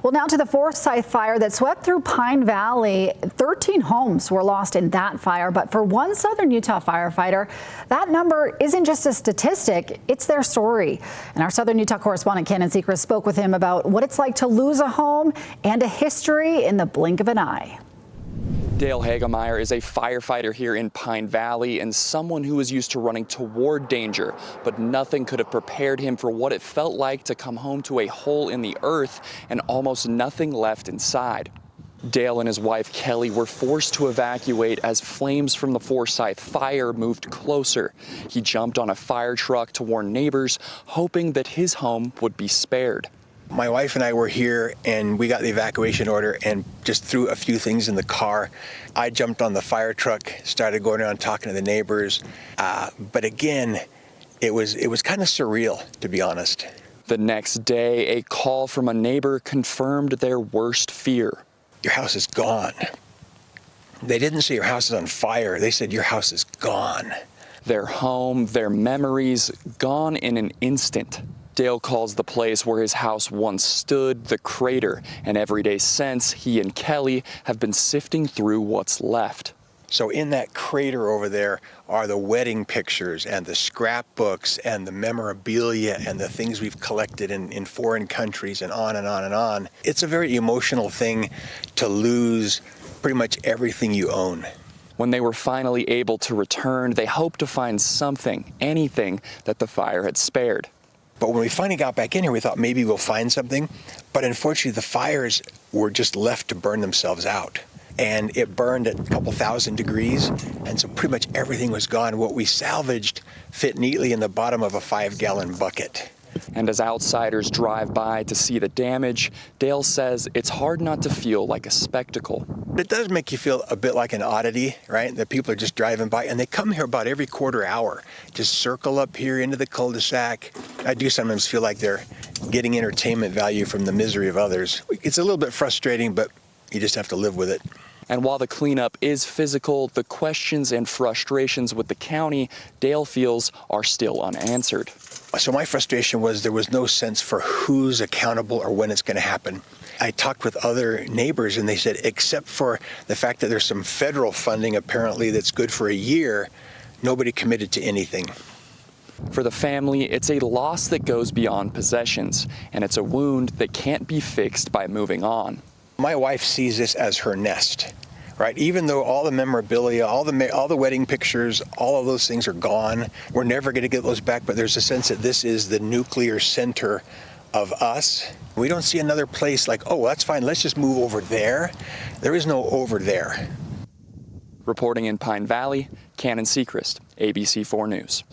Well, now to the Forsyth Fire that swept through Pine Valley. 13 homes were lost in that fire, but for one Southern Utah firefighter, that number isn't just a statistic, it's their story. And our Southern Utah correspondent Cannon Sechrest spoke with him about what it's like to lose a home and a history in the blink of an eye. Dale Hagemeyer is a firefighter here in Pine Valley and someone who is used to running toward danger, but nothing could have prepared him for what it felt like to come home to a hole in the earth and almost nothing left inside. Dale and his wife Kelly were forced to evacuate as flames from the Forsyth Fire moved closer. He jumped on a fire truck to warn neighbors, hoping that his home would be spared. My wife and I were here and we got the evacuation order and just threw a few things in the car. I jumped on the fire truck, started going around talking to the neighbors. But again, it was kind of surreal, to be honest. The next day, a call from a neighbor confirmed their worst fear. Your house is gone. They didn't say your house is on fire. They said your house is gone. Their home, their memories, gone in an instant. Dale calls the place where his house once stood the crater, and every day since, he and Kelly have been sifting through what's left. So in that crater over there are the wedding pictures and the scrapbooks and the memorabilia and the things we've collected in foreign countries and on and on and on. It's a very emotional thing to lose pretty much everything you own. When they were finally able to return, they hoped to find something, anything that the fire had spared. But when we finally got back in here, we thought maybe we'll find something. But unfortunately, the fires were just left to burn themselves out. And it burned at a couple thousand degrees. And so pretty much everything was gone. What we salvaged fit neatly in the bottom of a 5-gallon bucket. And as outsiders drive by to see the damage, Dale says it's hard not to feel like a spectacle. It does make you feel a bit like an oddity, right? That people are just driving by, and they come here about every quarter hour, just circle up here into the cul-de-sac. I do sometimes feel like they're getting entertainment value from the misery of others. It's a little bit frustrating, but you just have to live with it. And while the cleanup is physical, the questions and frustrations with the county, Dale feels, are still unanswered. So my frustration was there was no sense for who's accountable or when it's going to happen. I talked with other neighbors and they said, except for the fact that there's some federal funding apparently that's good for a year, nobody committed to anything. For the family, it's a loss that goes beyond possessions, and it's a wound that can't be fixed by moving on. My wife sees this as her nest, right? Even though all the memorabilia, all the wedding pictures, all of those things are gone, we're never going to get those back, but there's a sense that this is the nuclear center of us. We don't see another place like, oh, that's fine, let's just move over there. There is no over there. Reporting in Pine Valley, Cannon Sechrest, ABC4 News.